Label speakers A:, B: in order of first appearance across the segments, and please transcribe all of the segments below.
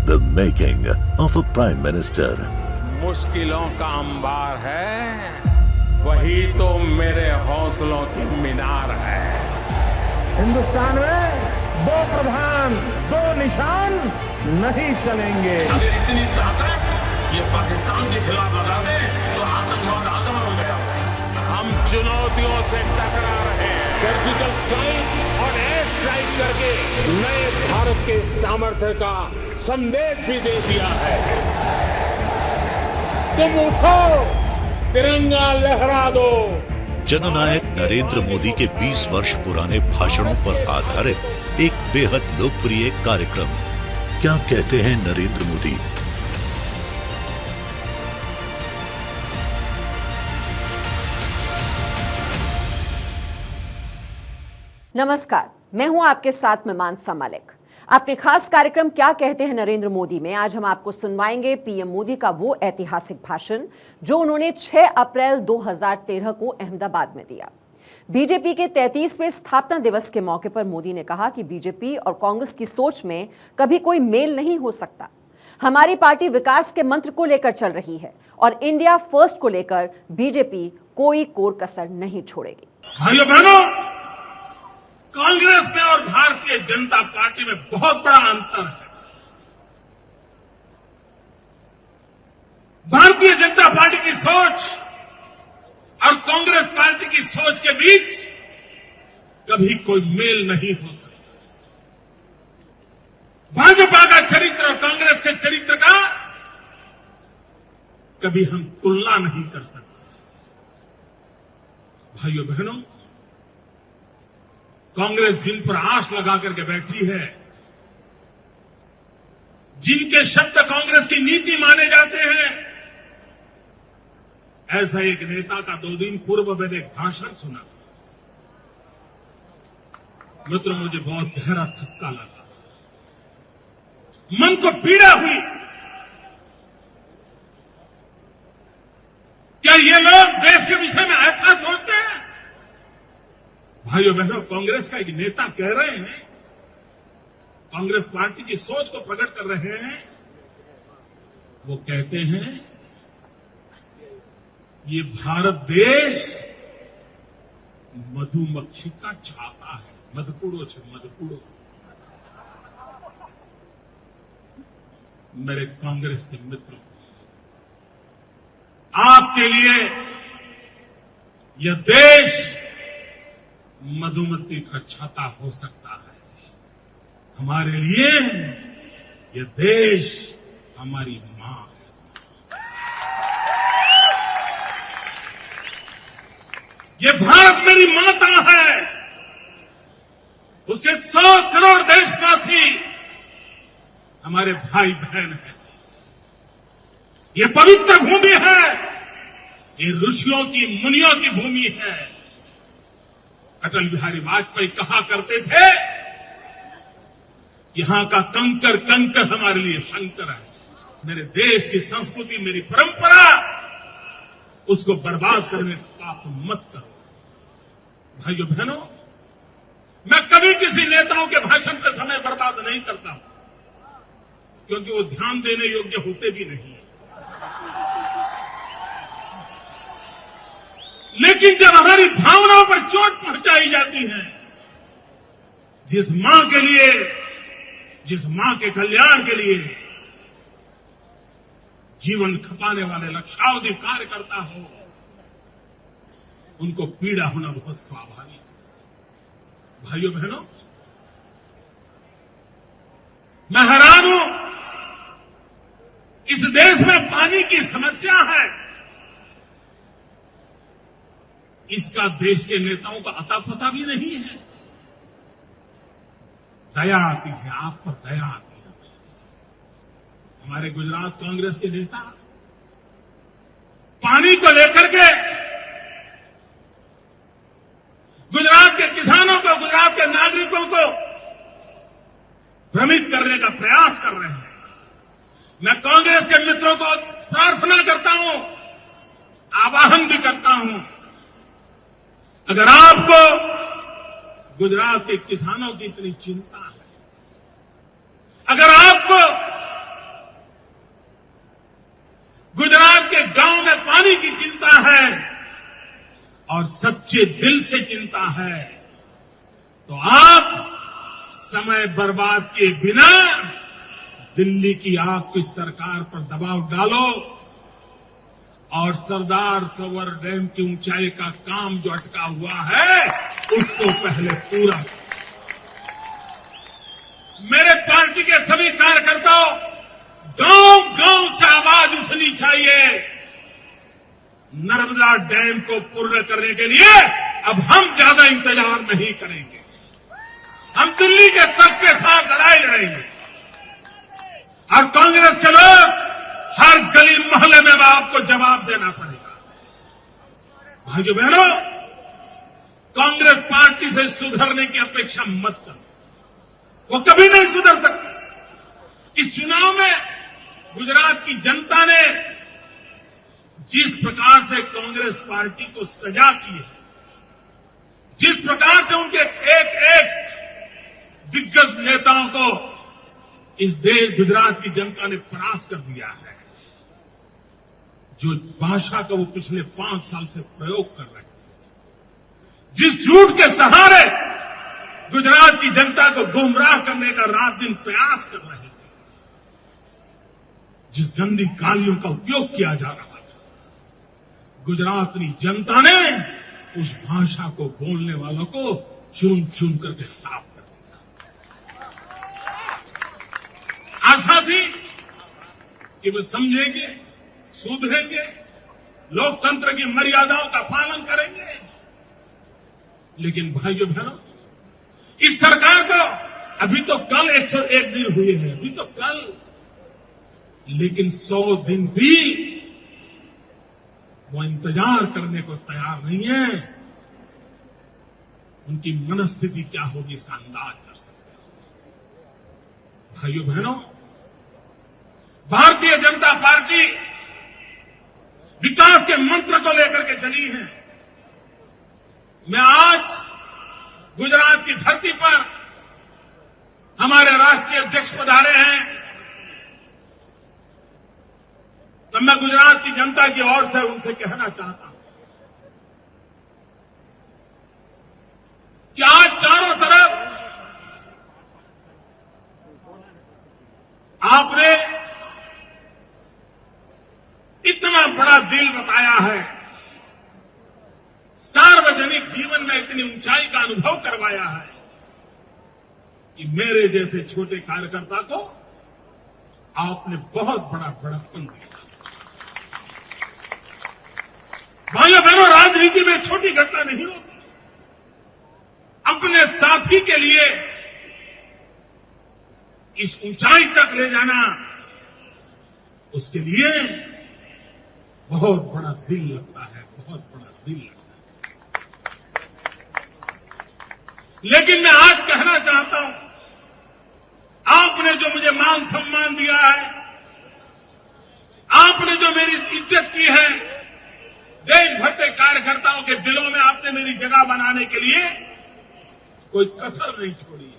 A: The making of a Prime Minister.
B: मुश्किलों का अंबार है, वही तो मेरे हौसलों की मीनार है।
C: हिंदुस्तान में दो प्रधान दो निशान नहीं चलेंगे।
D: अगर इतनी ताकत ये पाकिस्तान के खिलाफ लगा दे तो आतंकवाद आसान हो गया।
B: हम चुनौतियों से टकरा रहे हैं।
E: सर्जिकल स्ट्राइक और एयर स्ट्राइक करके नए भारत के सामर्थ्य का संदेश भी दे दिया है। तुम उठो, तिरंगा लहरा दो।
A: जननायक नरेंद्र मोदी के 20 वर्ष पुराने भाषणों पर आधारित एक बेहद लोकप्रिय कार्यक्रम। क्या कहते हैं नरेंद्र मोदी?
F: नमस्कार, मैं हूं आपके साथ में मानसा मलिक। अपने खास कार्यक्रम क्या कहते हैं नरेंद्र मोदी में आज हम आपको सुनवाएंगे पीएम मोदी का वो ऐतिहासिक भाषण जो उन्होंने 6 अप्रैल 2013 को अहमदाबाद में दिया। बीजेपी के 33वें स्थापना दिवस के मौके पर मोदी ने कहा कि बीजेपी और कांग्रेस की सोच में कभी कोई मेल नहीं हो सकता। हमारी पार्टी विकास के मंत्र को लेकर चल रही है और इंडिया फर्स्ट को लेकर बीजेपी कोई कोर कसर नहीं छोड़ेगी।
D: भाइयों बहनों, कांग्रेस में और भारतीय जनता पार्टी में बहुत बड़ा अंतर है। भारतीय जनता पार्टी की सोच और कांग्रेस पार्टी की सोच के बीच कभी कोई मेल नहीं हो सकता। भाजपा का चरित्र और कांग्रेस के चरित्र का कभी हम तुलना नहीं कर सकते। भाइयों बहनों, कांग्रेस जिन पर आश लगा करके बैठी है, जिनके शब्द कांग्रेस की नीति माने जाते हैं, ऐसा एक नेता का 2 दिन पूर्व मैंने एक भाषण सुना। मित्रों, मुझे बहुत गहरा धक्का लगा, मन को पीड़ा हुई। क्या ये लोग देश के विषय में ऐसा सोचते हैं? भाइयों बहनों, कांग्रेस का एक नेता कह रहे हैं, कांग्रेस पार्टी की सोच को प्रकट कर रहे हैं। वो कहते हैं ये भारत देश मधुमक्खी का छाता है। मधुपुड़ो छे मधुपुड़ो। मेरे कांग्रेस के मित्रों, आपके लिए यह देश मधुमक्खी का छाता हो सकता है। हमारे लिए यह देश हमारी मां है। ये भारत मेरी माता है। उसके 100 करोड़ देशवासी हमारे भाई बहन हैं। ये पवित्र भूमि है। ये ऋषियों की मुनियों की भूमि है। अटल बिहारी वाजपेयी कहा करते थे, यहां का कंकर कंकर हमारे लिए शंकर है। मेरे देश की संस्कृति, मेरी परंपरा, उसको बर्बाद करने का पाप मत करो। भाइयों बहनों, मैं कभी किसी नेताओं के भाषण पे समय बर्बाद नहीं करता हूं, क्योंकि वो ध्यान देने योग्य होते भी नहीं। लेकिन जब हमारी भावनाओं पर चोट पहुंचाई जाती है, जिस मां के लिए, जिस मां के कल्याण के लिए जीवन खपाने वाले लक्षावधि कार्यकर्ता हो, उनको पीड़ा होना बहुत स्वाभाविक है। भाइयों बहनों, मैं हैरान हूं, इस देश में पानी की समस्या है, इसका देश के नेताओं का अता पता भी नहीं है। दया आती है, आप पर दया आती है। हमारे गुजरात कांग्रेस के नेता पानी को लेकर के गुजरात के किसानों को, गुजरात के नागरिकों को भ्रमित करने का प्रयास कर रहे हैं। मैं कांग्रेस के मित्रों को प्रार्थना करता हूं, आवाहन भी करता हूं, अगर आपको गुजरात के किसानों की इतनी चिंता है, अगर आपको और सच्चे दिल से चिंता है तो आप समय बर्बाद किए बिना दिल्ली की आपकी सरकार पर दबाव डालो और सरदार सरोवर डैम की ऊंचाई का काम जो अटका हुआ है उसको पहले पूरा करो। मेरे पार्टी के सभी कार्यकर्ताओं, गांव गांव से आवाज उठनी चाहिए। नर्मदा डैम को पूर्ण करने के लिए अब हम ज्यादा इंतजार नहीं करेंगे। हम दिल्ली के तख्त के साथ लड़ाई लड़ेंगे और कांग्रेस के लोग हर गली मोहल्ले में आपको जवाब देना पड़ेगा। भाइयों बहनों, कांग्रेस पार्टी से सुधरने की अपेक्षा मत करो, वो कभी नहीं सुधर सकती। इस चुनाव में गुजरात की जनता ने जिस प्रकार से कांग्रेस पार्टी को सजा की है, जिस प्रकार से उनके एक एक दिग्गज नेताओं को इस देश गुजरात की जनता ने परास्त कर दिया है, जो भाषा का वो पिछले 5 साल से प्रयोग कर रहे हैं, जिस झूठ के सहारे गुजरात की जनता को गुमराह करने का रात दिन प्रयास कर रहे थे, जिस गंदी गालियों का उपयोग किया जा रहा था, गुजरात की जनता ने उस भाषा को बोलने वालों को चुन चुन करके साफ कर दिया। आशा थी कि वे समझेंगे, सुधरेंगे, लोकतंत्र की मर्यादाओं का पालन करेंगे। लेकिन भाइयों बहनों, इस सरकार को अभी तो कल 101 दिन हुए हैं, अभी तो कल, लेकिन 100 दिन भी वो इंतजार करने को तैयार नहीं है। उनकी मनस्थिति क्या होगी इसका अंदाज कर सकते हैं। भाइयों बहनों, भारतीय जनता पार्टी विकास के मंत्र को लेकर के चली है। मैं आज गुजरात की धरती पर हमारे राष्ट्रीय अध्यक्ष पधारे हैं, तो मैं गुजरात की जनता की ओर से उनसे कहना चाहता हूं कि आज चारों तरफ आपने इतना बड़ा दिल बताया है, सार्वजनिक जीवन में इतनी ऊंचाई का अनुभव करवाया है कि मेरे जैसे छोटे कार्यकर्ता को आपने बहुत बड़ा बड़प्पन दिया। भाइयों बहनों, राजनीति में छोटी घटना नहीं होती। अपने साथी के लिए इस ऊंचाई तक ले जाना, उसके लिए बहुत बड़ा दिल लगता है, बहुत बड़ा दिल लगता है। लेकिन मैं आज कहना चाहता हूं, आपने जो मुझे मान सम्मान दिया है, आपने जो मेरी इज्जत की है, देश भर के कार्यकर्ताओं के दिलों में आपने मेरी जगह बनाने के लिए कोई कसर नहीं छोड़ी है।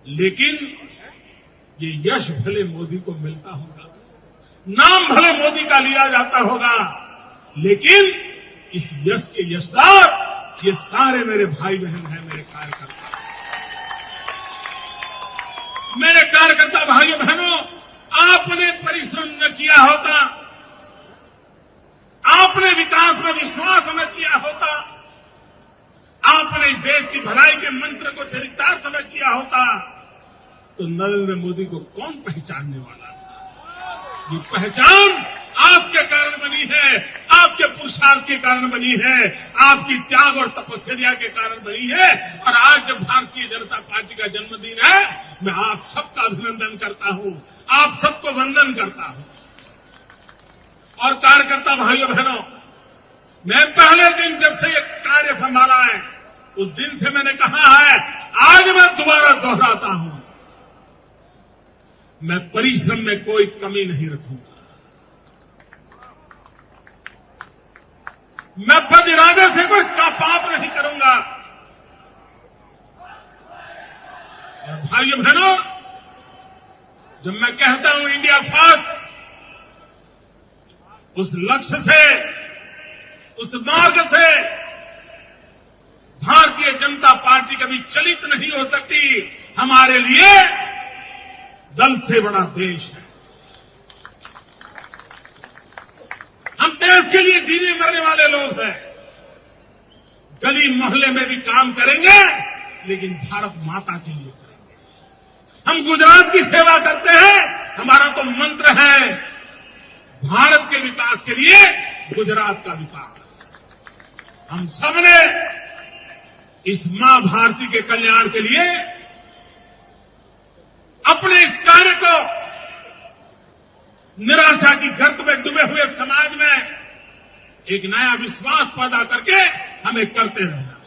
D: लेकिन ये यश भले मोदी को मिलता होगा, नाम भले मोदी का लिया जाता होगा, लेकिन इस यश के यशदार ये सारे मेरे भाई बहन हैं, मेरे कार्यकर्ता। मेरे कार्यकर्ता भाइयों बहनों, आपने परिश्रम न किया होता, आपने विकास में विश्वास न किया होता, आपने इस देश की भलाई के मंत्र को चरितार्थ न किया होता, तो नरेंद्र मोदी को कौन पहचानने वाला था। ये पहचान आपके कारण बनी है, आपके पुरुषार्थ के कारण बनी है, आपकी त्याग और तपस्या के कारण बनी है। और आज जब भारतीय जनता पार्टी का जन्मदिन है, मैं आप सबका अभिनंदन करता हूं, आप सबको वंदन करता हूं। और कार्यकर्ता भाइयों बहनों, मैं पहले दिन जब से ये कार्य संभाला है, उस दिन से मैंने कहा है, आज मैं दोबारा दोहराता हूं, मैं परिश्रम में कोई कमी नहीं रखूंगा। मैं बद इरादे से कोई पाप नहीं करूंगा। और भाइयों बहनों, जब मैं कहता हूं इंडिया फर्स्ट, उस लक्ष्य से, उस मार्ग से भारतीय जनता पार्टी कभी चलित नहीं हो सकती। हमारे लिए दल से बड़ा देश है। हम देश के लिए जीने मरने वाले लोग हैं। गली मोहल्ले में भी काम करेंगे, लेकिन भारत माता के लिए करेंगे। हम गुजरात की सेवा करते हैं। हमारा तो मंत्र है, भारत के विकास के लिए गुजरात का विकास। हम सबने इस मां भारती के कल्याण के लिए अपने इस कार्य को निराशा की गर्त में डूबे हुए समाज में एक नया विश्वास पैदा करके हमें करते रहना।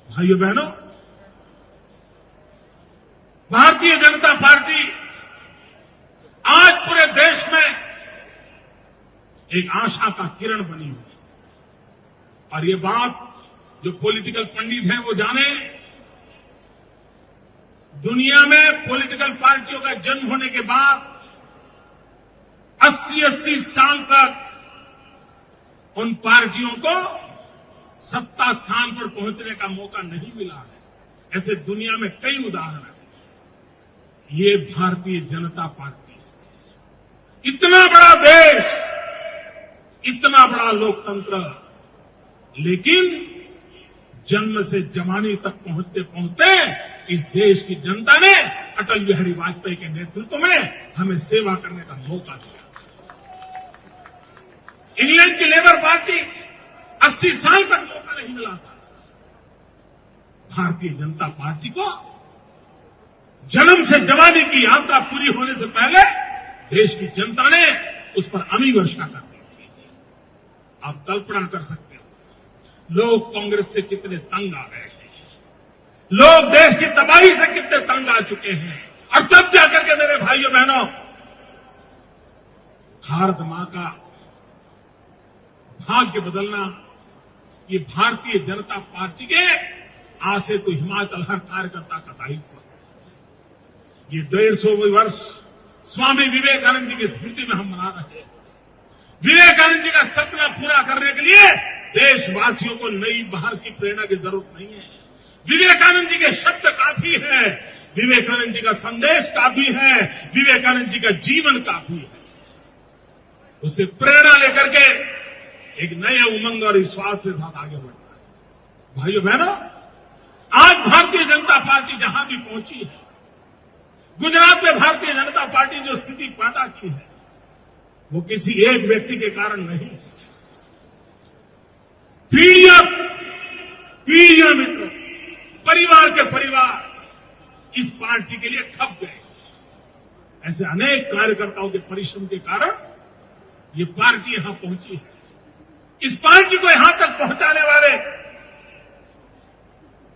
D: भाइयों बहनों, भारतीय जनता पार्टी आज पूरे देश में एक आशा का किरण बनी हुई। और ये बात जो पॉलिटिकल पंडित हैं वो जाने, दुनिया में पॉलिटिकल पार्टियों का जन्म होने के बाद 80-80 साल तक उन पार्टियों को सत्ता स्थान पर पहुंचने का मौका नहीं मिला है। ऐसे दुनिया में कई उदाहरण हैं। ये भारतीय जनता पार्टी, इतना बड़ा देश, इतना बड़ा लोकतंत्र, लेकिन जन्म से जवानी तक पहुंचते पहुंचते इस देश की जनता ने अटल बिहारी वाजपेयी के नेतृत्व में हमें सेवा करने का मौका दिया। इंग्लैंड की लेबर पार्टी 80 साल तक मौका नहीं मिला था। भारतीय जनता पार्टी को जन्म से जवानी की यात्रा पूरी होने से पहले देश की जनता ने उस पर अमी वर्षा कर दी थी। आप कल्पना कर सकते हो, लोग कांग्रेस से कितने तंग आ गए हैं, लोग देश की तबाही से कितने तंग आ चुके हैं। और तब जाकर के मेरे भाइयों बहनों, भारत मां का भाग्य बदलना ये भारतीय जनता पार्टी के आज से तो हिमाचल हर कार्यकर्ता का दायित्व है। ये 150 वर्ष स्वामी विवेकानंद जी की स्मृति में हम मना रहे हैं। विवेकानंद जी का सपना पूरा करने के लिए देशवासियों को नई भारत की प्रेरणा की जरूरत नहीं है। विवेकानंद जी के शब्द काफी है, विवेकानंद जी का संदेश काफी है, विवेकानंद जी का जीवन काफी है। उससे प्रेरणा लेकर के एक नए उमंग और विश्वास के साथ आगे बढ़ना है। भाइयों बहनों, आज भारतीय जनता पार्टी जहां भी पहुंची है, गुजरात में भारतीय जनता पार्टी जो स्थिति पैदा की है, वो किसी एक व्यक्ति के कारण नहीं है। पीढ़ियां मित्र, परिवार के परिवार इस पार्टी के लिए खप गए। ऐसे अनेक कार्यकर्ताओं के परिश्रम के कारण ये पार्टी यहां पहुंची है। इस पार्टी को यहां तक पहुंचाने वाले,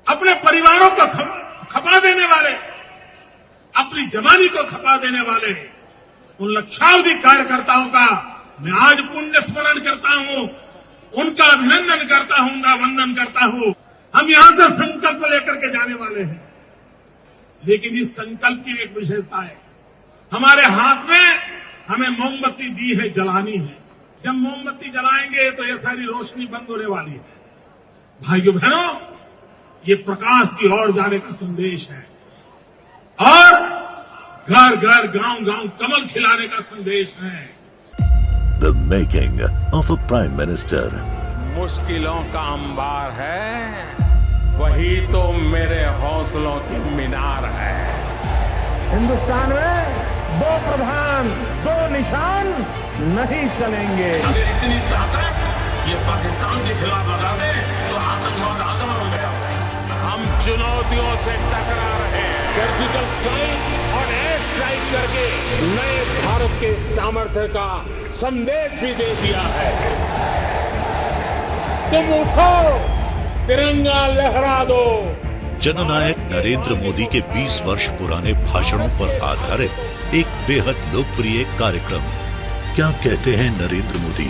D: अपने परिवारों को खपा देने वाले, अपनी जवानी को खपा देने वाले उन लक्षाधिक कार्यकर्ताओं का मैं आज पुण्य स्मरण करता हूं, उनका अभिनंदन करता हूं, उनका वंदन करता हूं। हम यहां से संकल्प लेकर के जाने वाले हैं, लेकिन इस संकल्प की एक विशेषता है, हमारे हाथ में हमें मोमबत्ती दी है, जलानी है। जब मोमबत्ती जलाएंगे तो ये सारी रोशनी बंद होने वाली है। भाइयों बहनों, ये प्रकाश की ओर जाने का संदेश है और घर घर गांव गांव कमल खिलाने का संदेश है।
A: The making of a Prime Minister.
B: मुश्किलों का अंबार है, वही तो मेरे हौसलों की मीनार है।
C: हिंदुस्तान में 2 प्रधान 2 निशान नहीं चलेंगे।
E: अगर इतनी ताकत ये पाकिस्तान के खिलाफ लगा दे तो आतंकवाद आसान हो गया।
B: हम चुनौतियों से टकरा रहे हैं।
E: सर्जिकल स्ट्राइक और एयर स्ट्राइक करके नए भारत के सामर्थ्य का संदेश भी दे दिया है। तुम उठो, तिरंगा लहरा दो।
A: जननायक नरेंद्र मोदी के 20 वर्ष पुराने भाषणों पर आधारित एक बेहद लोकप्रिय कार्यक्रम क्या कहते हैं नरेंद्र मोदी।